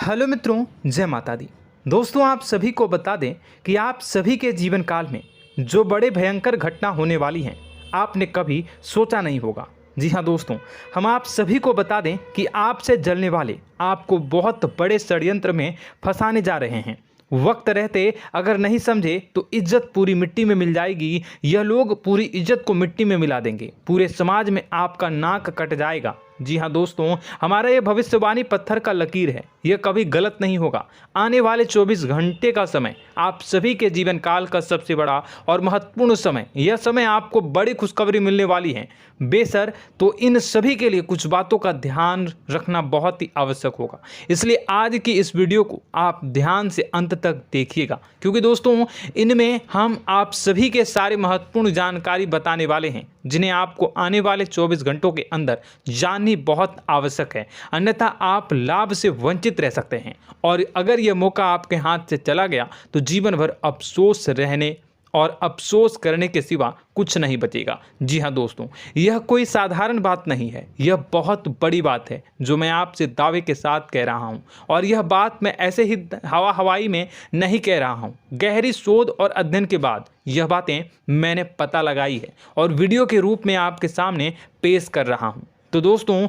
Hello मित्रों, जय माता दी। दोस्तों, आप सभी को बता दें कि आप सभी के जीवन काल में जो बड़े भयंकर घटना होने वाली हैं, आपने कभी सोचा नहीं होगा। जी हाँ दोस्तों, हम आप सभी को बता दें कि आपसे जलने वाले आपको बहुत बड़े षड्यंत्र में फंसाने जा रहे हैं। वक्त रहते अगर नहीं समझे तो इज्जत पूरी मिट्टी में मिल जाएगी। यह लोग पूरी इज्जत को मिट्टी में मिला देंगे। पूरे समाज में आपका नाक कट जाएगा। जी हाँ दोस्तों, हमारा ये भविष्यवाणी पत्थर का लकीर है, यह कभी गलत नहीं होगा। आने वाले 24 घंटे का समय आप सभी के जीवन काल का सबसे बड़ा और महत्वपूर्ण समय। यह समय आपको बड़ी खुशखबरी मिलने वाली है बेसर, तो इन सभी के लिए कुछ बातों का ध्यान रखना बहुत ही आवश्यक होगा। इसलिए आज की इस वीडियो को आप ध्यान से अंत तक देखिएगा, क्योंकि दोस्तों इनमें हम आप सभी के सारे महत्वपूर्ण जानकारी बताने वाले हैं, जिन्हें आपको आने वाले 24 घंटों के अंदर जाननी बहुत आवश्यक है। अन्यथा आप लाभ से वंचित रह सकते हैं, और अगर यह मौका आपके हाथ से चला गया तो जीवन भर अफसोस रहने और अफसोस करने के सिवा कुछ नहीं बचेगा। जी हाँ दोस्तों, यह कोई साधारण बात नहीं है, यह बहुत बड़ी बात है जो मैं आपसे दावे के साथ कह रहा हूँ। और यह बात मैं ऐसे ही हवाई में नहीं कह रहा हूँ। गहरी शोध और अध्ययन के बाद यह बातें मैंने पता लगाई है और वीडियो के रूप में आपके सामने पेश कर रहा हूँ। तो दोस्तों,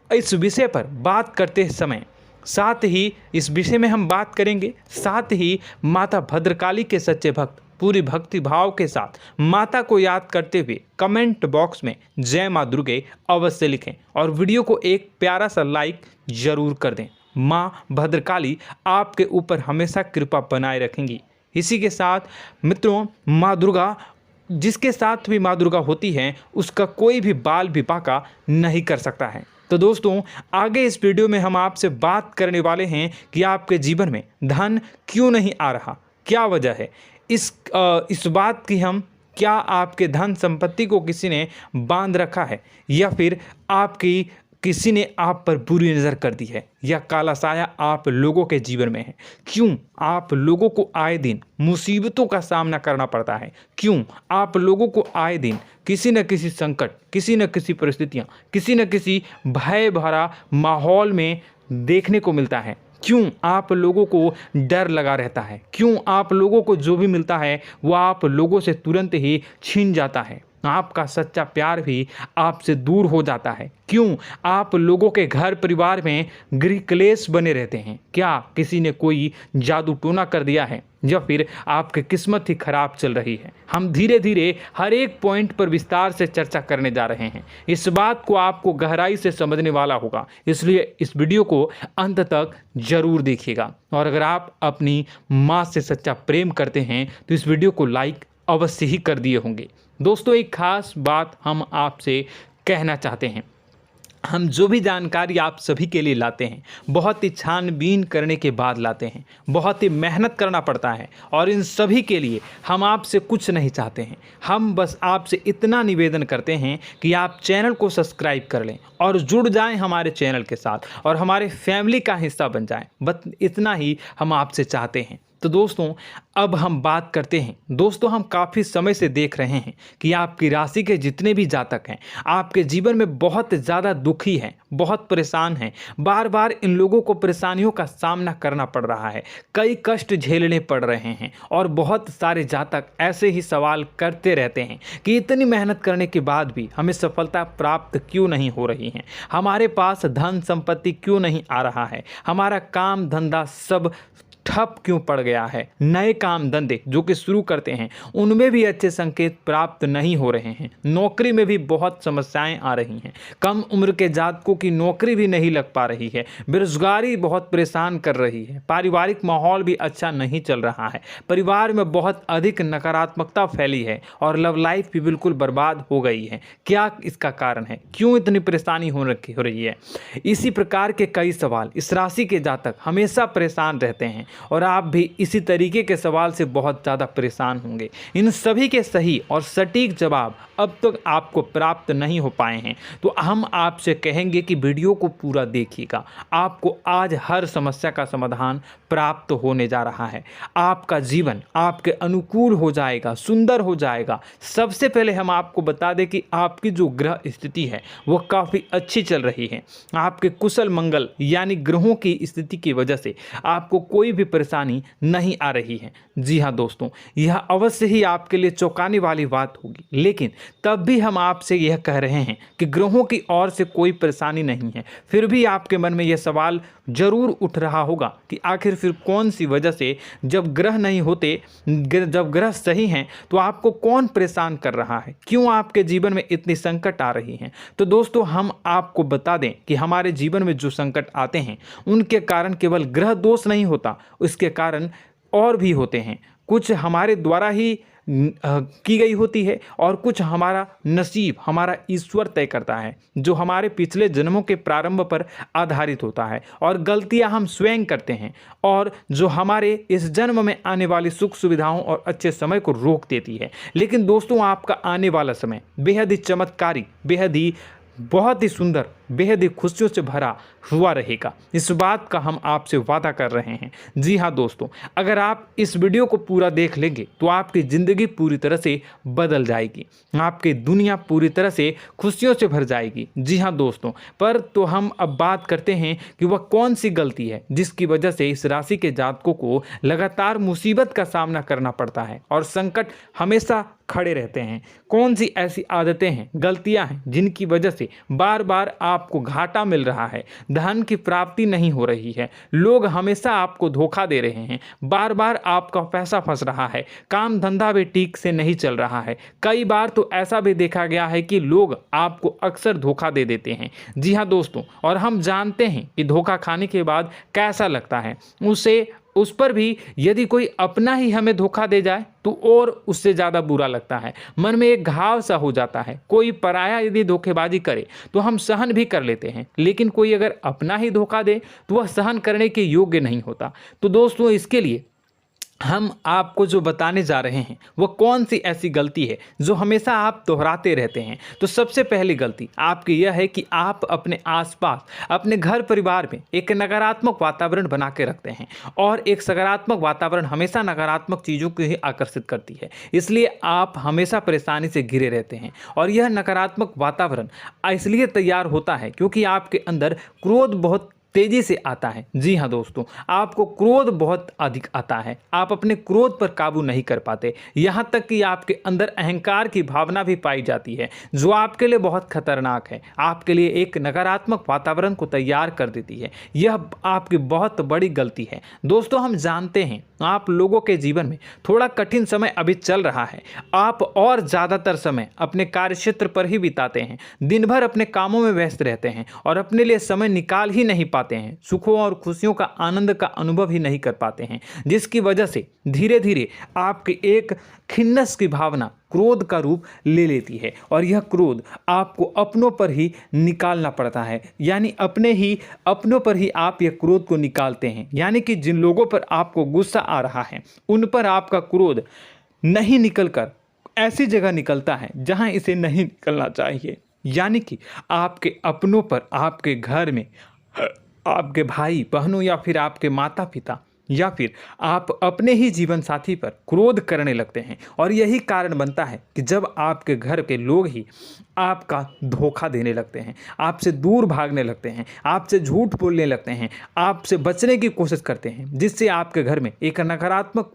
इस विषय पर बात करते समय साथ ही इस विषय में हम बात करेंगे, साथ ही माता भद्रकाली के सच्चे भक्त पूरी भक्ति भाव के साथ माता को याद करते हुए कमेंट बॉक्स में जय माँ दुर्गे अवश्य लिखें और वीडियो को एक प्यारा सा लाइक जरूर कर दें। माँ भद्रकाली आपके ऊपर हमेशा कृपा बनाए रखेंगी। इसी के साथ मित्रों, माँ दुर्गा, जिसके साथ भी माँ दुर्गा होती हैं, उसका कोई भी बाल भी बांका नहीं कर सकता है। तो दोस्तों, आगे इस वीडियो में हम आपसे बात करने वाले हैं कि आपके जीवन में धन क्यों नहीं आ रहा, क्या वजह है इस बात की। हम क्या आपके धन संपत्ति को किसी ने बांध रखा है, या फिर आपकी किसी ने आप पर बुरी नज़र कर दी है, या काला साया आप लोगों के जीवन में है। क्यों आप लोगों को आए दिन मुसीबतों का सामना करना पड़ता है, क्यों आप लोगों को आए दिन किसी न किसी संकट, किसी न किसी परिस्थितियाँ, किसी न किसी भय भरा माहौल में देखने को मिलता है, क्यों आप लोगों को डर लगा रहता है, क्यों आप लोगों को जो भी मिलता है वो आप लोगों से तुरंत ही छीन जाता है, आपका सच्चा प्यार भी आपसे दूर हो जाता है, क्यों आप लोगों के घर परिवार में गृह क्लेश बने रहते हैं। क्या किसी ने कोई जादू टोना कर दिया है, या फिर आपकी किस्मत ही खराब चल रही है। हम धीरे धीरे हर एक पॉइंट पर विस्तार से चर्चा करने जा रहे हैं। इस बात को आपको गहराई से समझने वाला होगा, इसलिए इस वीडियो को अंत तक जरूर देखिएगा। और अगर आप अपनी माँ से सच्चा प्रेम करते हैं तो इस वीडियो को लाइक अवश्य ही कर दिए होंगे। दोस्तों, एक खास बात हम आपसे कहना चाहते हैं। हम जो भी जानकारी आप सभी के लिए लाते हैं, बहुत ही छानबीन करने के बाद लाते हैं, बहुत ही मेहनत करना पड़ता है, और इन सभी के लिए हम आपसे कुछ नहीं चाहते हैं। हम बस आपसे इतना निवेदन करते हैं कि आप चैनल को सब्सक्राइब कर लें और जुड़ जाएं हमारे चैनल के साथ और हमारे फैमिली का हिस्सा बन जाएं। बस इतना ही हम आपसे चाहते हैं। तो दोस्तों, अब हम बात करते हैं। दोस्तों, हम काफ़ी समय से देख रहे हैं कि आपकी राशि के जितने भी जातक हैं, आपके जीवन में बहुत ज़्यादा दुखी हैं, बहुत परेशान हैं। बार बार इन लोगों को परेशानियों का सामना करना पड़ रहा है, कई कष्ट झेलने पड़ रहे हैं, और बहुत सारे जातक ऐसे ही सवाल करते रहते हैं कि इतनी मेहनत करने के बाद भी हमें सफलता प्राप्त क्यों नहीं हो रही है, हमारे पास धन संपत्ति क्यों नहीं आ रहा है, हमारा काम धंधा सब ठप क्यों पड़ गया है, नए काम धंधे जो कि शुरू करते हैं उनमें भी अच्छे संकेत प्राप्त नहीं हो रहे हैं, नौकरी में भी बहुत समस्याएं आ रही हैं, कम उम्र के जातकों की नौकरी भी नहीं लग पा रही है, बेरोजगारी बहुत परेशान कर रही है, पारिवारिक माहौल भी अच्छा नहीं चल रहा है, परिवार में बहुत अधिक नकारात्मकता फैली है, और लव लाइफ भी बिल्कुल बर्बाद हो गई है। क्या इसका कारण है, क्यों इतनी परेशानी हो रही है? इसी प्रकार के कई सवाल इस राशि के जातक हमेशा परेशान रहते हैं, और आप भी इसी तरीके के सवाल से बहुत ज़्यादा परेशान होंगे। इन सभी के सही और सटीक जवाब अब तक आपको प्राप्त नहीं हो पाए हैं, तो हम आपसे कहेंगे कि वीडियो को पूरा देखिएगा। आपको आज हर समस्या का समाधान प्राप्त होने जा रहा है। आपका जीवन आपके अनुकूल हो जाएगा, सुंदर हो जाएगा। सबसे पहले हम आपको बता दें कि आपकी जो ग्रह स्थिति है वो काफ़ी अच्छी चल रही है। आपके कुशल मंगल यानी ग्रहों की स्थिति की वजह से आपको कोई भी परेशानी नहीं आ रही है। जी हाँ दोस्तों, यह अवश्य ही आपके लिए चौंकाने वाली बात होगी, लेकिन तब भी हम आपसे यह कह रहे हैं कि ग्रहों की ओर से कोई परेशानी नहीं है। फिर भी आपके मन में यह सवाल जरूर उठ रहा होगा कि आखिर फिर कौन सी वजह से, जब ग्रह नहीं होते, जब ग्रह सही हैं, तो आपको कौन परेशान कर रहा है, क्यों आपके जीवन में इतनी संकट आ रही हैं। तो दोस्तों, हम आपको बता दें कि हमारे जीवन में जो संकट आते हैं उनके कारण केवल ग्रह दोष नहीं होता, उसके कारण और भी होते हैं। कुछ हमारे द्वारा ही की गई होती है और कुछ हमारा नसीब, हमारा ईश्वर तय करता है, जो हमारे पिछले जन्मों के प्रारंभ पर आधारित होता है। और गलतियां हम स्वयं करते हैं और जो हमारे इस जन्म में आने वाली सुख सुविधाओं और अच्छे समय को रोक देती है। लेकिन दोस्तों, आपका आने वाला समय बेहद ही चमत्कारी, बेहद ही बहुत ही सुंदर, बेहद ही खुशियों से भरा हुआ रहेगा। इस बात का हम आपसे वादा कर रहे हैं। जी हाँ दोस्तों, अगर आप इस वीडियो को पूरा देख लेंगे तो आपकी ज़िंदगी पूरी तरह से बदल जाएगी, आपकी दुनिया पूरी तरह से खुशियों से भर जाएगी। जी हाँ दोस्तों, पर तो हम अब बात करते हैं कि वह कौन सी गलती है जिसकी वजह से इस राशि के जातकों को लगातार मुसीबत का सामना करना पड़ता है और संकट हमेशा खड़े रहते हैं। कौन सी ऐसी आदतें हैं, गलतियां हैं जिनकी वजह से बार बार आपको घाटा मिल रहा है, धन की प्राप्ति नहीं हो रही है, लोग हमेशा आपको धोखा दे रहे हैं, बार बार आपका पैसा फंस रहा है, काम धंधा भी ठीक से नहीं चल रहा है। कई बार तो ऐसा भी देखा गया है कि लोग आपको अक्सर धोखा दे देते हैं। जी हाँ दोस्तों, और हम जानते हैं कि धोखा खाने के बाद कैसा लगता है। उस पर भी यदि कोई अपना ही हमें धोखा दे जाए तो और उससे ज़्यादा बुरा लगता है, मन में एक घाव सा हो जाता है। कोई पराया यदि धोखेबाजी करे तो हम सहन भी कर लेते हैं, लेकिन कोई अगर अपना ही धोखा दे तो वह सहन करने के योग्य नहीं होता। तो दोस्तों, इसके लिए हम आपको जो बताने जा रहे हैं वो कौन सी ऐसी गलती है जो हमेशा आप दोहराते रहते हैं। तो सबसे पहली गलती आपकी यह है कि आप अपने आसपास, अपने घर परिवार में एक नकारात्मक वातावरण बना के रखते हैं, और एक सकारात्मक वातावरण हमेशा नकारात्मक चीज़ों को ही आकर्षित करती है। इसलिए आप हमेशा परेशानी से घिरे रहते हैं, और यह नकारात्मक वातावरण इसलिए तैयार होता है क्योंकि आपके अंदर क्रोध बहुत तेजी से आता है। जी हाँ दोस्तों, आपको क्रोध बहुत अधिक आता है, आप अपने क्रोध पर काबू नहीं कर पाते, यहाँ तक कि आपके अंदर अहंकार की भावना भी पाई जाती है, जो आपके लिए बहुत खतरनाक है, आपके लिए एक नकारात्मक वातावरण को तैयार कर देती है। यह आपकी बहुत बड़ी गलती है। दोस्तों, हम जानते हैं आप लोगों के जीवन में थोड़ा कठिन समय अभी चल रहा है। आप और ज़्यादातर समय अपने कार्यक्षेत्र पर ही बिताते हैं, दिन भर अपने कामों में व्यस्त रहते हैं और अपने लिए समय निकाल ही नहीं पाते हैं, सुखों और खुशियों का आनंद का अनुभव ही नहीं कर पाते हैं, जिसकी वजह से धीरे धीरे आपकी एक खिन्नस की भावना क्रोध का रूप ले लेती है, और यह क्रोध आपको अपनों पर ही निकालना पड़ता है। यानी अपनों पर ही आप यह क्रोध को निकालते हैं। यानी कि जिन लोगों पर आपको गुस्सा आ रहा है उन पर आपका क्रोध नहीं निकलकर ऐसी जगह निकलता है जहां इसे नहीं निकलना चाहिए। यानी कि आपके अपनों पर, आपके घर में, आपके भाई बहनों या फिर आपके माता पिता या फिर आप अपने ही जीवन साथी पर क्रोध करने लगते हैं, और यही कारण बनता है कि जब आपके घर के लोग ही आपका धोखा देने लगते हैं, आपसे दूर भागने लगते हैं, आपसे झूठ बोलने लगते हैं, आपसे बचने की कोशिश करते हैं, जिससे आपके घर में एक नकारात्मक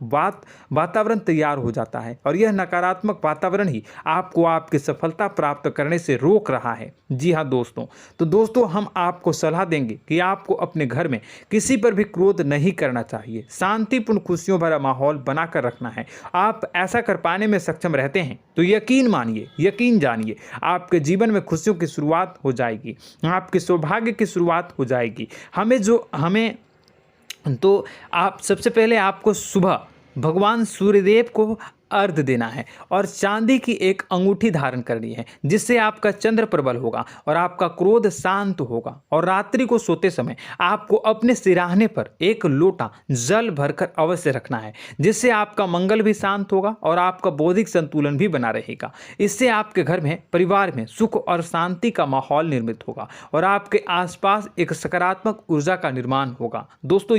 वातावरण तैयार हो जाता है, और यह नकारात्मक वातावरण ही आपको आपकी सफलता प्राप्त करने से रोक रहा है। जी हाँ दोस्तों, तो दोस्तों, हम आपको सलाह देंगे कि आपको अपने घर में किसी पर भी क्रोध नहीं करना चाहिए, शांतिपूर्ण खुशियों भरा माहौल बनाकर रखना है। आप ऐसा कर पाने में सक्षम रहते हैं तो यकीन मानिए, यकीन जानिए, आपके जीवन में खुशियों की शुरुआत हो जाएगी, आपके सौभाग्य की शुरुआत हो जाएगी। आप सबसे पहले आपको सुबह भगवान सूर्यदेव को अर्घ्य देना है और चांदी की एक अंगूठी धारण करनी है, जिससे आपका चंद्र प्रबल होगा और आपका क्रोध शांत होगा। और रात्रि को सोते समय आपको अपने सिरहाने पर एक लोटा जल भरकर अवश्य रखना है, जिससे आपका मंगल भी शांत होगा और आपका बौद्धिक संतुलन भी बना रहेगा। इससे आपके घर में, परिवार में सुख और शांति का माहौल निर्मित होगा और आपके आसपास एक सकारात्मक ऊर्जा का निर्माण होगा। दोस्तों,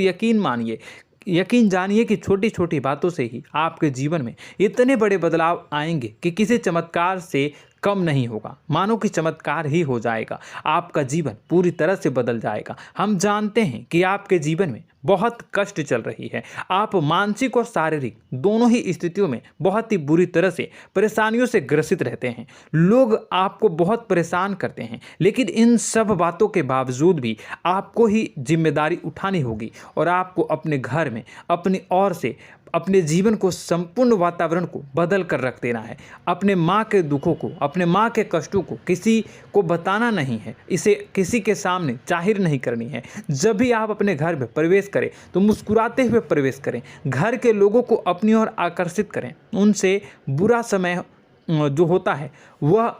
यकीन जानिए कि छोटी छोटी बातों से ही आपके जीवन में इतने बड़े बदलाव आएंगे कि किसी चमत्कार से कम नहीं होगा। मानो कि चमत्कार ही हो जाएगा, आपका जीवन पूरी तरह से बदल जाएगा। हम जानते हैं कि आपके जीवन में बहुत कष्ट चल रही है, आप मानसिक और शारीरिक दोनों ही स्थितियों में बहुत ही बुरी तरह से परेशानियों से ग्रसित रहते हैं। लोग आपको बहुत परेशान करते हैं, लेकिन इन सब बातों के बावजूद भी आपको ही जिम्मेदारी उठानी होगी और आपको अपने घर में अपनी ओर से अपने जीवन को, संपूर्ण वातावरण को बदल कर रख देना है। अपने माँ के दुखों को, अपने माँ के कष्टों को किसी को बताना नहीं है, इसे किसी के सामने जाहिर नहीं करनी है। जब भी आप अपने घर में प्रवेश करें तो मुस्कुराते हुए प्रवेश करें, घर के लोगों को अपनी ओर आकर्षित करें। उनसे बुरा समय जो होता है वह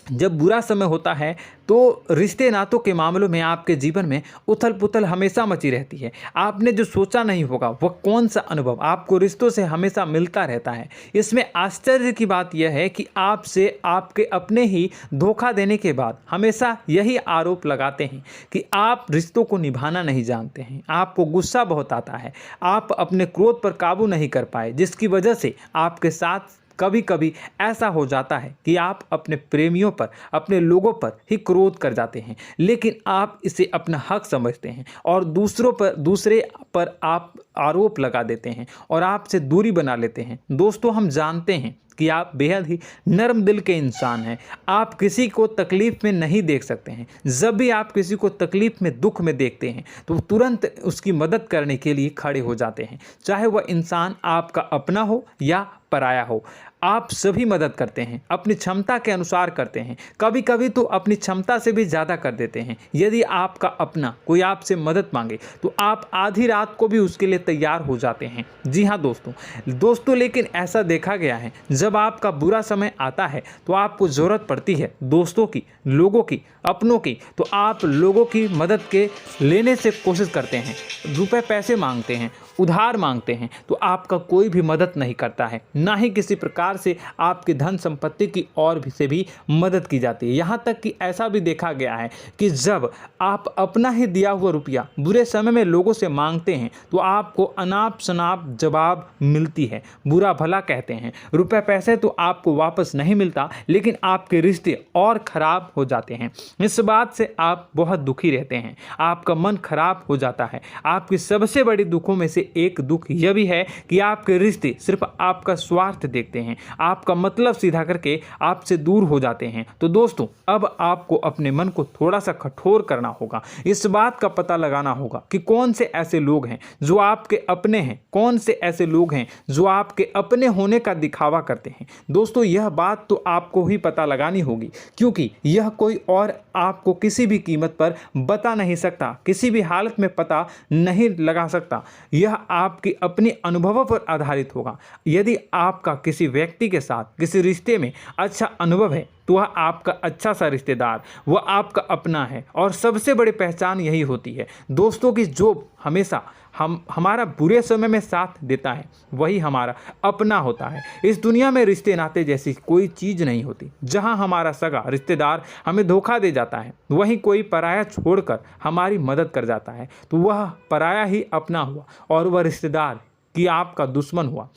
जब बुरा समय होता है तो रिश्ते नातों के मामलों में आपके जीवन में उथल पुथल हमेशा मची रहती है। आपने जो सोचा नहीं होगा वह कौन सा अनुभव आपको रिश्तों से हमेशा मिलता रहता है। इसमें आश्चर्य की बात यह है कि आपसे आपके अपने ही धोखा देने के बाद हमेशा यही आरोप लगाते हैं कि आप रिश्तों को निभाना नहीं जानते हैं, आपको गुस्सा बहुत आता है, आप अपने क्रोध पर काबू नहीं कर पाए, जिसकी वजह से आपके साथ कभी कभी ऐसा हो जाता है कि आप अपने प्रेमियों पर, अपने लोगों पर ही क्रोध कर जाते हैं, लेकिन आप इसे अपना हक समझते हैं और दूसरे पर आप आरोप लगा देते हैं और आपसे दूरी बना लेते हैं। दोस्तों, हम जानते हैं कि आप बेहद ही नर्म दिल के इंसान हैं। आप किसी को तकलीफ में नहीं देख सकते हैं। जब भी आप किसी को तकलीफ में, दुख में देखते हैं तो तुरंत उसकी मदद करने के लिए खड़े हो जाते हैं, चाहे वह इंसान आपका अपना हो या पराया हो। आप सभी मदद करते हैं, अपनी क्षमता के अनुसार करते हैं, कभी कभी तो अपनी क्षमता से भी ज़्यादा कर देते हैं। यदि आपका अपना कोई आपसे मदद मांगे तो आप आधी रात को भी उसके लिए तैयार हो जाते हैं। जी हाँ दोस्तों, लेकिन ऐसा देखा गया है, जब आपका बुरा समय आता है तो आपको ज़रूरत पड़ती है दोस्तों की, लोगों की, अपनों की, तो आप लोगों की मदद के लेने से कोशिश करते हैं, रुपए पैसे मांगते हैं, उधार मांगते हैं, तो आपका कोई भी मदद नहीं करता है, ना ही किसी प्रकार से आपकी धन संपत्ति की ओर से भी मदद की जाती है। यहाँ तक कि ऐसा भी देखा गया है कि जब आप अपना ही दिया हुआ रुपया बुरे समय में लोगों से मांगते हैं तो आपको अनाप शनाप जवाब मिलती है, बुरा भला कहते हैं। रुपए पैसे तो आपको वापस नहीं मिलता, लेकिन आपके रिश्ते और खराब हो जाते हैं। इस बात से आप बहुत दुखी रहते हैं, आपका मन खराब हो जाता है। आपकी सबसे बड़ी दुखों में से एक दुख यह भी है कि आपके रिश्ते सिर्फ आपका स्वार्थ देखते हैं, आपका मतलब सीधा करके आपसे दूर हो जाते हैं। तो दोस्तों, अब आपको अपने मन को थोड़ा सा कठोर करना होगा, इस बात का पता लगाना होगा कि कौन से ऐसे लोग हैं जो आपके अपने हैं, कौन से ऐसे लोग हैं जो आपके अपने होने का दिखावा करते हैं। दोस्तों, यह बात तो आपको ही पता लगानी होगी, क्योंकि यह कोई और आपको किसी भी कीमत पर बता नहीं सकता, किसी भी हालत में पता नहीं लगा सकता। यह आपके अपने अनुभवों पर आधारित होगा। यदि आपका किसी व्यक्ति के साथ किसी रिश्ते में अच्छा अनुभव है तो वह आपका अच्छा सा रिश्तेदार, वह आपका अपना है। और सबसे बड़ी पहचान यही होती है दोस्तों की जो हमेशा हमारा बुरे समय में साथ देता है वही हमारा अपना होता है। इस दुनिया में रिश्ते नाते जैसी कोई चीज़ नहीं होती। जहां हमारा सगा रिश्तेदार हमें धोखा दे जाता है, वहीं कोई पराया छोड़कर हमारी मदद कर जाता है, तो वह पराया ही अपना हुआ और वह रिश्तेदार की आपका दुश्मन हुआ।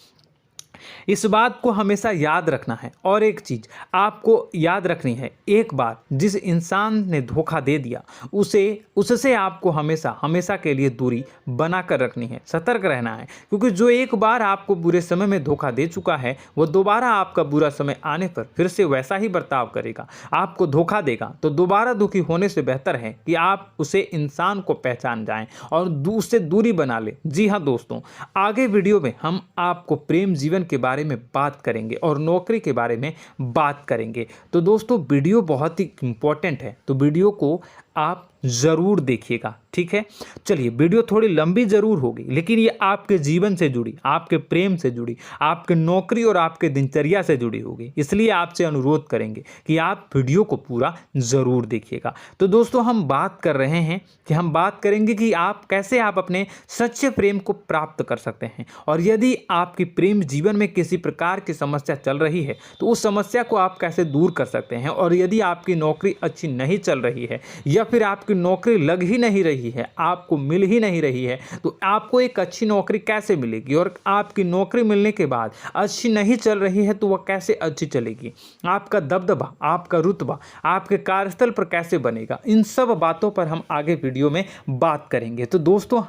इस बात को हमेशा याद रखना है। और एक चीज़ आपको याद रखनी है, एक बार जिस इंसान ने धोखा दे दिया उससे आपको हमेशा के लिए दूरी बना कर रखनी है, सतर्क रहना है। क्योंकि जो एक बार आपको बुरे समय में धोखा दे चुका है वो दोबारा आपका बुरा समय आने पर फिर से वैसा ही बर्ताव करेगा, आपको धोखा देगा। तो दोबारा दुखी होने से बेहतर है कि आप उसे इंसान को पहचान जाएं और उससे दूरी बना लें। जी हाँ दोस्तों, आगे वीडियो में हम आपको प्रेम जीवन के बारे में बात करेंगे और नौकरी के बारे में बात करेंगे। तो दोस्तों, वीडियो बहुत ही इम्पोर्टेंट है, तो वीडियो को आप ज़रूर देखिएगा, ठीक है। चलिए, वीडियो थोड़ी लंबी ज़रूर होगी, लेकिन ये आपके जीवन से जुड़ी, आपके प्रेम से जुड़ी, आपके नौकरी और आपके दिनचर्या से जुड़ी होगी, इसलिए आपसे अनुरोध करेंगे कि आप वीडियो को पूरा ज़रूर देखिएगा। तो दोस्तों, हम बात कर रहे हैं कि हम बात करेंगे कि आप कैसे आप अपने सच्चे प्रेम को प्राप्त कर सकते हैं, और यदि आपकी प्रेम जीवन में किसी प्रकार की समस्या चल रही है तो उस समस्या को आप कैसे दूर कर सकते हैं, और यदि आपकी नौकरी अच्छी नहीं चल रही है या फिर आपकी नौकरी लग ही नहीं रही है, आपको मिल ही नहीं रही है, तो आपको एक अच्छी नौकरी कैसे मिलेगी, और आपकी नौकरी मिलने के बाद अच्छी नहीं चल रही है तो वह कैसे अच्छी चलेगी, आपका दबदबा, आपका रुतबा आपके कार्यस्थल पर कैसे बनेगा, इन सब बातों पर हम आगे वीडियो में बात करेंगे। तो दोस्तों,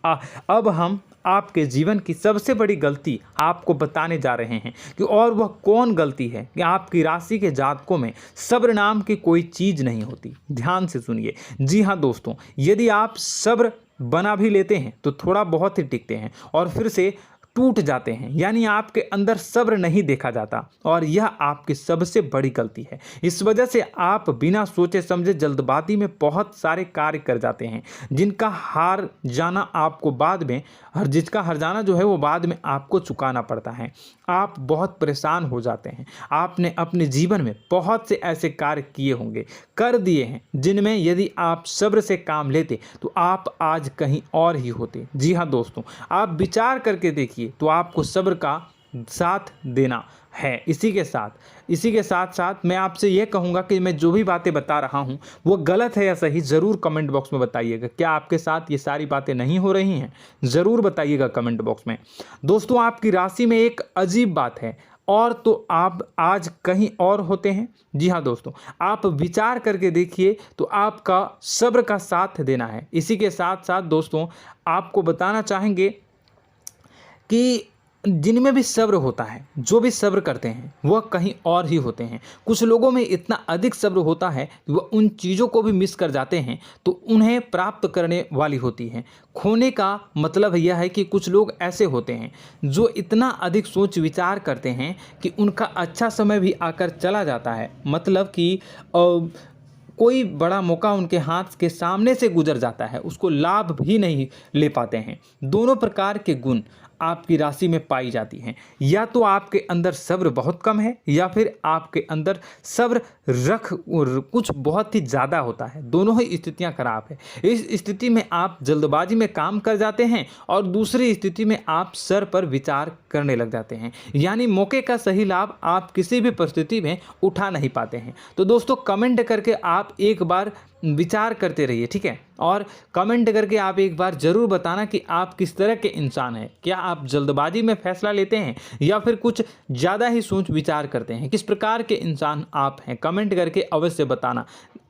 अब हम आपके जीवन की सबसे बड़ी गलती आपको बताने जा रहे हैं कि और वह कौन गलती है कि आपकी राशि के जातकों में सब्र नाम की कोई चीज़ नहीं होती। ध्यान से सुनिए। जी हाँ दोस्तों, यदि आप सब्र बना भी लेते हैं तो थोड़ा बहुत ही टिकते हैं और फिर से टूट जाते हैं, यानी आपके अंदर सब्र नहीं देखा जाता, और यह आपकी सबसे बड़ी गलती है। इस वजह से आप बिना सोचे समझे जल्दबाजी में बहुत सारे कार्य कर जाते हैं, जिसका हार जाना जो है वो बाद में आपको चुकाना पड़ता है। आप बहुत परेशान हो जाते हैं। आपने अपने जीवन में बहुत से ऐसे कार्य किए होंगे, कर दिए हैं, जिनमें यदि आप सब्र से काम लेते तो आप आज कहीं और ही होते। जी हाँ दोस्तों, आप विचार करके देखिए तो आपको सब्र का साथ देना है। इसी के साथ साथ मैं आपसे यह कहूँगा कि मैं जो भी बातें बता रहा हूँ वो गलत है या सही, ज़रूर कमेंट बॉक्स में बताइएगा। क्या आपके साथ ये सारी बातें नहीं हो रही हैं? ज़रूर बताइएगा कमेंट बॉक्स में। दोस्तों, आपकी राशि में एक अजीब बात है, और तो आप आज कहीं और होते हैं। जी हाँ दोस्तों, आप विचार करके देखिए तो आपका सब्र का साथ देना है। इसी के साथ साथ दोस्तों, आपको बताना चाहेंगे कि जिनमें भी सब्र होता है, जो भी सब्र करते हैं वह कहीं और ही होते हैं। कुछ लोगों में इतना अधिक सब्र होता है कि वह उन चीज़ों को भी मिस कर जाते हैं तो उन्हें प्राप्त करने वाली होती हैं। खोने का मतलब यह है कि कुछ लोग ऐसे होते हैं जो इतना अधिक सोच विचार करते हैं कि उनका अच्छा समय भी आकर चला जाता है, मतलब कि कोई बड़ा मौका उनके हाथ के सामने से गुजर जाता है, उसको लाभ भी नहीं ले पाते हैं। दोनों प्रकार के गुण आपकी राशि में पाई जाती हैं। या तो आपके अंदर सब्र बहुत कम है या फिर आपके अंदर सब्र कुछ बहुत ही ज़्यादा होता है। दोनों ही स्थितियां खराब है। इस स्थिति में आप जल्दबाजी में काम कर जाते हैं और दूसरी स्थिति में आप सर पर विचार करने लग जाते हैं, यानी मौके का सही लाभ आप किसी भी परिस्थिति में उठा नहीं पाते हैं। तो दोस्तों, कमेंट करके आप एक बार विचार करते रहिए, ठीक है, और कमेंट करके आप एक बार ज़रूर बताना कि आप किस तरह के इंसान हैं। क्या आप जल्दबाजी में फैसला लेते हैं या फिर कुछ ज़्यादा ही सोच विचार करते हैं? किस प्रकार के इंसान आप हैं, कमेंट करके अवश्य बताना।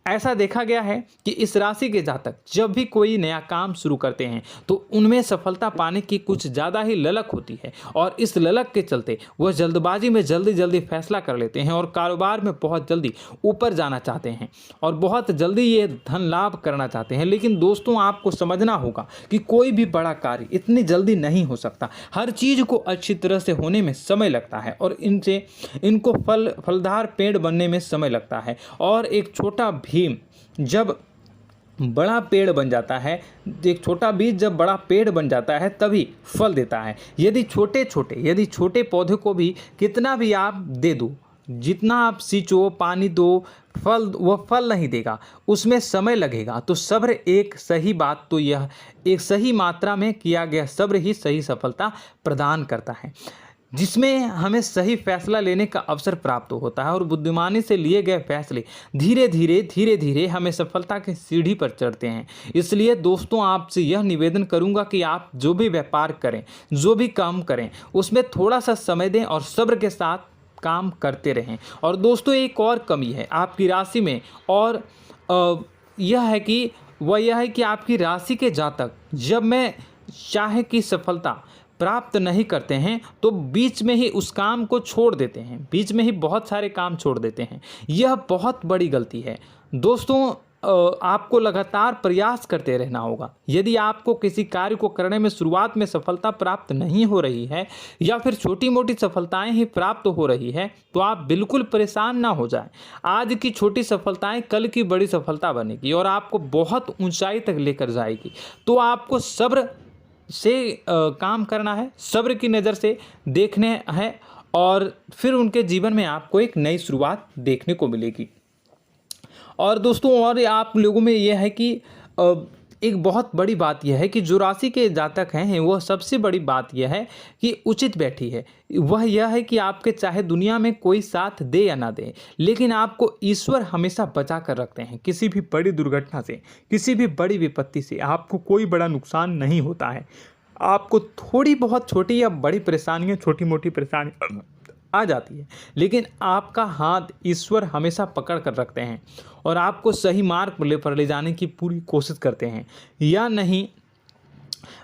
ऐसा देखा गया है कि इस राशि के जातक जब भी कोई नया काम शुरू करते हैं तो उनमें सफलता पाने की कुछ ज़्यादा ही ललक होती है, और इस ललक के चलते वह जल्दबाजी में जल्दी फैसला कर लेते हैं और कारोबार में बहुत जल्दी ऊपर जाना चाहते हैं और बहुत जल्दी ये धन लाभ करना चाहते हैं। लेकिन दोस्तों, आपको समझना होगा कि कोई भी बड़ा कार्य इतनी जल्दी नहीं हो सकता। हर चीज़ को अच्छी तरह से होने में समय लगता है और इनको फलदार पेड़ बनने में समय लगता है। और एक छोटा भीम जब बड़ा पेड़ बन जाता है, एक छोटा बीज जब बड़ा पेड़ बन जाता है तभी फल देता है। यदि छोटे पौधे को भी कितना भी आप दे दो, जितना आप सींचो, पानी दो, वह फल नहीं देगा, उसमें समय लगेगा। तो सब्र एक सही बात, तो यह एक सही मात्रा में किया गया सब्र ही सही सफलता प्रदान करता है, जिसमें हमें सही फैसला लेने का अवसर प्राप्त होता है और बुद्धिमानी से लिए गए फैसले धीरे धीरे हमें सफलता की सीढ़ी पर चढ़ते हैं। इसलिए दोस्तों, आपसे यह निवेदन करूंगा कि आप जो भी व्यापार करें, जो भी काम करें, उसमें थोड़ा सा समय दें और सब्र के साथ काम करते रहें। और दोस्तों, एक और कमी है आपकी राशि में, और यह है कि आपकी राशि के जातक जब में चाहे की सफलता प्राप्त नहीं करते हैं तो बीच में ही उस काम को छोड़ देते हैं, बीच में ही बहुत सारे काम छोड़ देते हैं। यह बहुत बड़ी गलती है दोस्तों। आपको लगातार प्रयास करते रहना होगा। यदि आपको किसी कार्य को करने में शुरुआत में सफलता प्राप्त नहीं हो रही है या फिर छोटी मोटी सफलताएं ही प्राप्त हो रही है तो आप बिल्कुल परेशान ना हो जाएं। आज की छोटी सफलताएं कल की बड़ी सफलता बनेगी और आपको बहुत ऊंचाई तक लेकर जाएगी। तो आपको सब्र से काम करना है, सब्र की नज़र से देखने हैं और फिर उनके जीवन में आपको एक नई शुरुआत देखने को मिलेगी। और दोस्तों और आप लोगों में यह है कि एक बहुत बड़ी बात यह है कि जो राशि के जातक हैं वह सबसे बड़ी बात यह है कि उचित बैठी है। वह यह है कि आपके चाहे दुनिया में कोई साथ दे या ना दे, लेकिन आपको ईश्वर हमेशा बचा कर रखते हैं। किसी भी बड़ी दुर्घटना से, किसी भी बड़ी विपत्ति से आपको कोई बड़ा नुकसान नहीं होता है। आपको थोड़ी बहुत छोटी या बड़ी परेशानियाँ, छोटी मोटी परेशानी आ जाती है, लेकिन आपका हाथ ईश्वर हमेशा पकड़ कर रखते हैं और आपको सही मार्ग पर ले जाने की पूरी कोशिश करते हैं। या नहीं,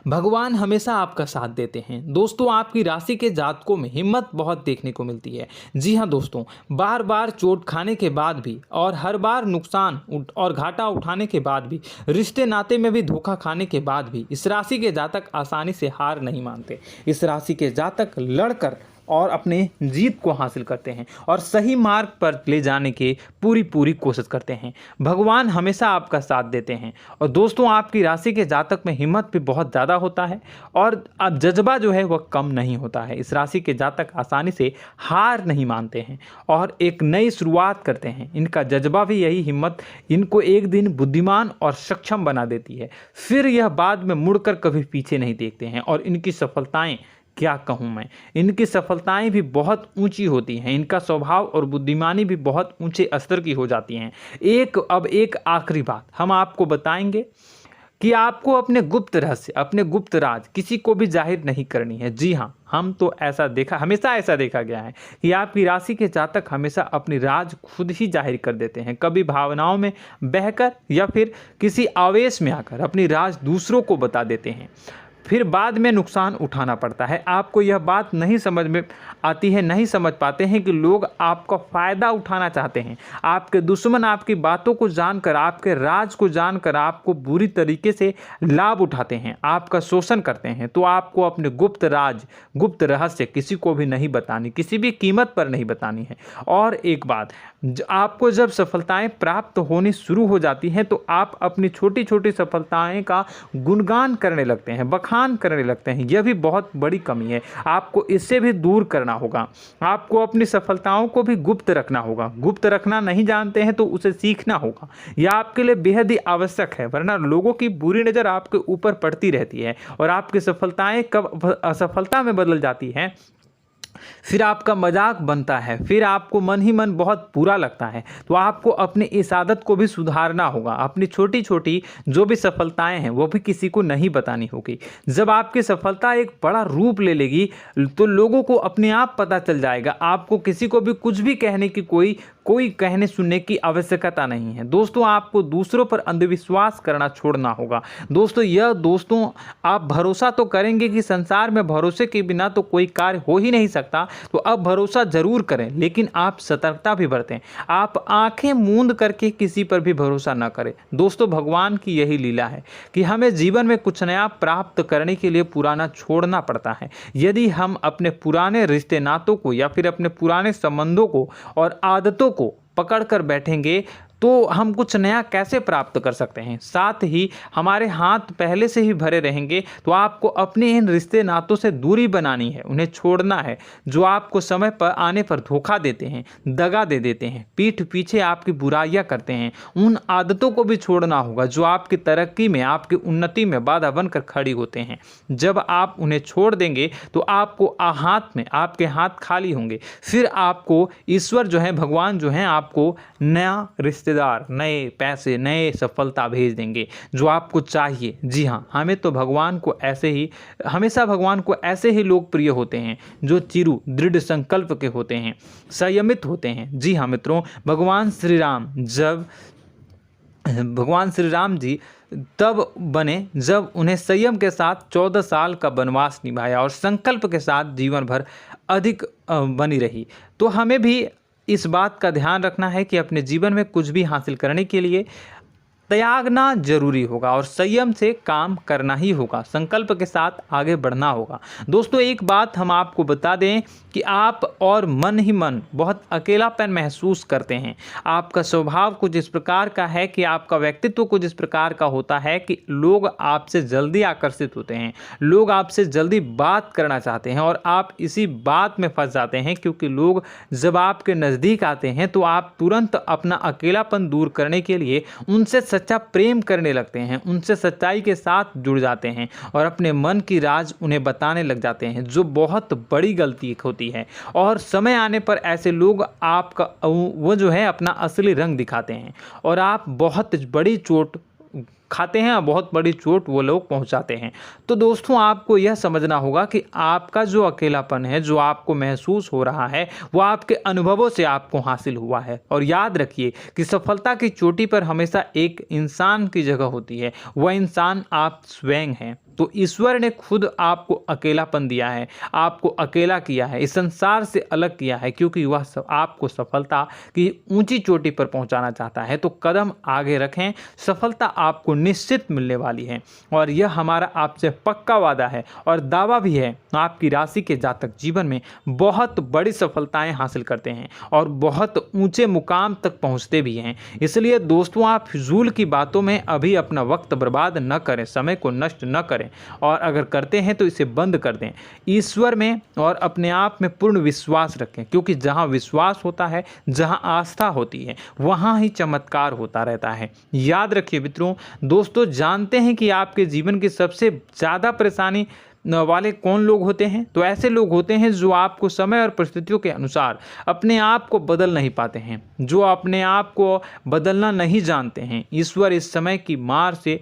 भगवान हमेशा आपका साथ देते हैं। दोस्तों आपकी राशि के जातकों में हिम्मत बहुत देखने को मिलती है। जी हाँ दोस्तों, बार बार चोट खाने के बाद भी और हर बार नुकसान और घाटा उठाने के बाद भी, रिश्ते नाते में भी धोखा खाने के बाद भी इस राशि के जातक आसानी से हार नहीं मानते। इस राशि के जातक लड़कर और अपने जीत को हासिल करते हैं और सही मार्ग पर ले जाने की पूरी कोशिश करते हैं। भगवान हमेशा आपका साथ देते हैं। और दोस्तों आपकी राशि के जातक में हिम्मत भी बहुत ज़्यादा होता है और अब जज्बा जो है वह कम नहीं होता है। इस राशि के जातक आसानी से हार नहीं मानते हैं और एक नई शुरुआत करते हैं। इनका जज्बा भी यही हिम्मत इनको एक दिन बुद्धिमान और सक्षम बना देती है। फिर यह बाद में मुड़कर कभी पीछे नहीं देखते हैं और इनकी सफलताएं, क्या कहूँ मैं, इनकी सफलताएं भी बहुत ऊंची होती हैं। इनका स्वभाव और बुद्धिमानी भी बहुत ऊंचे स्तर की हो जाती हैं। अब एक आखिरी बात हम आपको बताएंगे कि आपको अपने गुप्त रहस्य, अपने गुप्त राज किसी को भी जाहिर नहीं करनी है। जी हाँ, हम तो हमेशा ऐसा देखा गया है कि आपकी राशि के जातक हमेशा अपनी राज खुद ही जाहिर कर देते हैं। कभी भावनाओं में बहकर या फिर किसी आवेश में आकर अपनी राज दूसरों को बता देते हैं, फिर बाद में नुकसान उठाना पड़ता है। आपको यह बात नहीं समझ में आती है, नहीं समझ पाते हैं कि लोग आपका फ़ायदा उठाना चाहते हैं। आपके दुश्मन आपकी बातों को जानकर, आपके राज को जानकर आपको बुरी तरीके से लाभ उठाते हैं, आपका शोषण करते हैं। तो आपको अपने गुप्त राज, गुप्त रहस्य किसी को भी नहीं बतानी, किसी भी कीमत पर नहीं बतानी है। और एक बात, आपको जब सफलताएं प्राप्त होनी शुरू हो जाती हैं तो आप अपनी छोटी छोटी सफलताएं का गुणगान करने लगते हैं, बखान करने लगते हैं। यह भी बहुत बड़ी कमी है, आपको इससे भी दूर करना होगा। आपको अपनी सफलताओं को भी गुप्त रखना होगा। गुप्त रखना नहीं जानते हैं तो उसे सीखना होगा। यह आपके लिए बेहद ही आवश्यक है, वरना लोगों की बुरी नज़र आपके ऊपर पड़ती रहती है और आपकी सफलताएं कब असफलता में बदल जाती हैं, फिर आपका मजाक बनता है, फिर आपको मन ही मन बहुत बुरा लगता है। तो आपको अपनी इस आदत को भी सुधारना होगा। अपनी छोटी छोटी जो भी सफलताएं हैं वो भी किसी को नहीं बतानी होगी। जब आपकी सफलता एक बड़ा रूप ले लेगी तो लोगों को अपने आप पता चल जाएगा। आपको किसी को भी कुछ भी कहने की कोई कहने सुनने की आवश्यकता नहीं है। दोस्तों आपको दूसरों पर अंधविश्वास करना छोड़ना होगा। दोस्तों आप भरोसा तो करेंगे कि संसार में भरोसे के बिना तो कोई कार्य हो ही नहीं सकता, तो अब भरोसा जरूर करें, लेकिन आप सतर्कता भी बरतें। आप आंखें मूंद करके किसी पर भी भरोसा न करें। दोस्तों भगवान की यही लीला है कि हमें जीवन में कुछ नया प्राप्त करने के लिए पुराना छोड़ना पड़ता है। यदि हम अपने पुराने रिश्ते नातों को या फिर अपने पुराने संबंधों को और आदतों को पकड़ कर बैठेंगे तो हम कुछ नया कैसे प्राप्त कर सकते हैं। साथ ही हमारे हाथ पहले से ही भरे रहेंगे। तो आपको अपने इन रिश्ते नातों से दूरी बनानी है, उन्हें छोड़ना है जो आपको समय पर आने पर धोखा देते हैं, दगा दे देते हैं, पीठ पीछे आपकी बुराइयां करते हैं। उन आदतों को भी छोड़ना होगा जो आपकी तरक्की में, आपकी उन्नति में बाधा बनकर खड़ी होते हैं। जब आप उन्हें छोड़ देंगे तो आपको आपके हाथ खाली होंगे। फिर आपको ईश्वर जो है, भगवान जो है, आपको नया रिश्तेदार, नए पैसे, नए सफलता भेज देंगे जो आपको चाहिए। जी हाँ, हमेशा भगवान को ऐसे ही लोग प्रिय होते हैं जो चिरु दृढ़ संकल्प के होते हैं, संयमित होते हैं। जी हाँ मित्रों, भगवान श्री राम जी तब बने जब उन्हें संयम के साथ 14 साल का वनवास निभाया और संकल्प के साथ जीवन भर अधिक बनी रही। तो हमें भी इस बात का ध्यान रखना है कि अपने जीवन में कुछ भी हासिल करने के लिए त्यागना जरूरी होगा और संयम से काम करना ही होगा। संकल्प के साथ आगे बढ़ना होगा। दोस्तों एक बात हम आपको बता दें कि आप और मन ही मन बहुत अकेलापन महसूस करते हैं। आपका स्वभाव कुछ इस प्रकार का है कि आपका व्यक्तित्व कुछ इस प्रकार का होता है कि लोग आपसे जल्दी आकर्षित होते हैं, लोग आपसे जल्दी बात करना चाहते हैं और आप इसी बात में फंस जाते हैं, क्योंकि लोग जब आपके नज़दीक आते हैं तो आप तुरंत अपना अकेलापन दूर करने के लिए उनसे सच्चा प्रेम करने लगते हैं, उनसे सच्चाई के साथ जुड़ जाते हैं और अपने मन की राज उन्हें बताने लग जाते हैं, जो बहुत बड़ी गलती होती है। और समय आने पर ऐसे लोग आपका वो जो है अपना असली रंग दिखाते हैं और आप बहुत बड़ी चोट खाते हैं और बहुत बड़ी चोट वो लोग पहुंचाते हैं। तो दोस्तों आपको यह समझना होगा कि आपका जो अकेलापन है, जो आपको महसूस हो रहा है, वो आपके अनुभवों से आपको हासिल हुआ है। और याद रखिए कि सफलता की चोटी पर हमेशा एक इंसान की जगह होती है, वह इंसान आप स्वयं हैं। तो ईश्वर ने खुद आपको अकेलापन दिया है, आपको अकेला किया है, इस संसार से अलग किया है, क्योंकि वह आपको सफलता की ऊंची चोटी पर पहुंचाना चाहता है। तो कदम आगे रखें, सफलता आपको निश्चित मिलने वाली है और यह हमारा आपसे पक्का वादा है और दावा भी है। आपकी राशि के जातक जीवन में बहुत बड़ी सफलताएं हासिल करते हैं और बहुत ऊंचे मुकाम तक पहुंचते भी हैं। इसलिए दोस्तों आप फिजूल की बातों में अभी अपना वक्त बर्बाद न करें, समय को नष्ट न करें और अगर करते हैं तो इसे बंद कर दें। ईश्वर में और अपने आप में पूर्ण विश्वास रखें, क्योंकि जहां विश्वास होता है, जहां आस्था होती है, वहां ही चमत्कार होता रहता है। याद रखिए मित्रों, दोस्तों जानते हैं कि आपके जीवन की सबसे ज़्यादा परेशानी वाले कौन लोग होते हैं? तो ऐसे लोग होते हैं जो आपको समय और परिस्थितियों के अनुसार अपने आप को बदल नहीं पाते हैं, जो अपने आप को बदलना नहीं जानते हैं। ईश्वर इस समय की मार से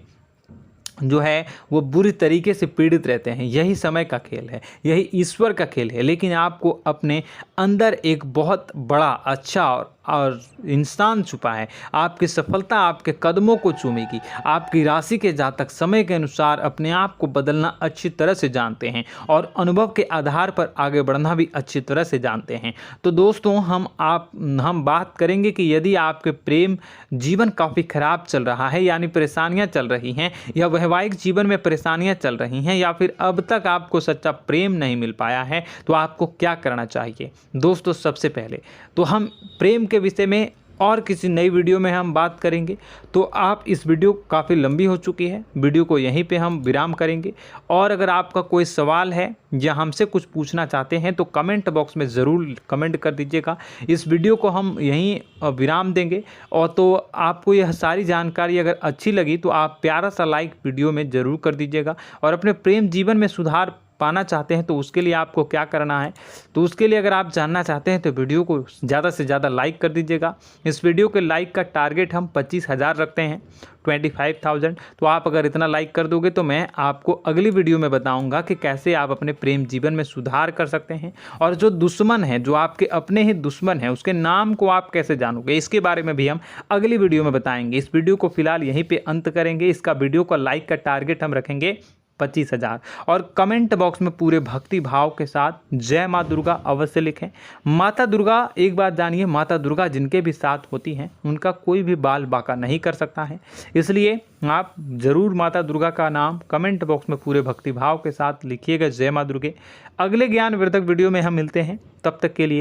जो है वो बुरी तरीके से पीड़ित रहते हैं। यही समय का खेल है, यही ईश्वर का खेल है। लेकिन आपको अपने अंदर एक बहुत बड़ा अच्छा और इंसान छुपा है। आपकी सफलता आपके कदमों को चूमेगी। आपकी राशि के जातक समय के अनुसार अपने आप को बदलना अच्छी तरह से जानते हैं और अनुभव के आधार पर आगे बढ़ना भी अच्छी तरह से जानते हैं। तो दोस्तों हम बात करेंगे कि यदि आपके प्रेम जीवन काफ़ी खराब चल रहा है, यानी परेशानियां चल रही हैं, या वैवाहिक जीवन में परेशानियां चल रही हैं, या फिर अब तक आपको सच्चा प्रेम नहीं मिल पाया है, तो आपको क्या करना चाहिए? दोस्तों सबसे पहले तो हम प्रेम के विषय में और किसी नई वीडियो में हम बात करेंगे। तो आप इस वीडियो काफ़ी लंबी हो चुकी है, वीडियो को यहीं पे हम विराम करेंगे। और अगर आपका कोई सवाल है या हमसे कुछ पूछना चाहते हैं तो कमेंट बॉक्स में ज़रूर कमेंट कर दीजिएगा। इस वीडियो को हम यहीं विराम देंगे। और तो आपको यह सारी जानकारी अगर अच्छी लगी तो आप प्यारा सा लाइक वीडियो में ज़रूर कर दीजिएगा। और अपने प्रेम जीवन में सुधार पाना चाहते हैं तो उसके लिए आपको क्या करना है, तो उसके लिए अगर आप जानना चाहते हैं तो वीडियो को ज़्यादा से ज़्यादा लाइक कर दीजिएगा। इस वीडियो के लाइक का टारगेट हम 25,000 रखते हैं, 25,000। तो आप अगर इतना लाइक कर दोगे तो मैं आपको अगली वीडियो में बताऊंगा कि कैसे आप अपने प्रेम जीवन में सुधार कर सकते हैं। और जो दुश्मन है, जो आपके अपने ही दुश्मन है, उसके नाम को आप कैसे जानोगे, इसके बारे में भी हम अगली वीडियो में बताएंगे। इस वीडियो को फिलहाल यहीं पे अंत करेंगे। इसका वीडियो का लाइक का टारगेट हम रखेंगे 25,000। और कमेंट बॉक्स में पूरे भक्ति भाव के साथ जय माँ दुर्गा अवश्य लिखें। माता दुर्गा, एक बात जानिए, माता दुर्गा जिनके भी साथ होती हैं उनका कोई भी बाल बाका नहीं कर सकता है। इसलिए आप ज़रूर माता दुर्गा का नाम कमेंट बॉक्स में पूरे भक्ति भाव के साथ लिखिएगा, जय माँ दुर्गे। अगले ज्ञानवर्धक वीडियो में हम मिलते हैं, तब तक के लिए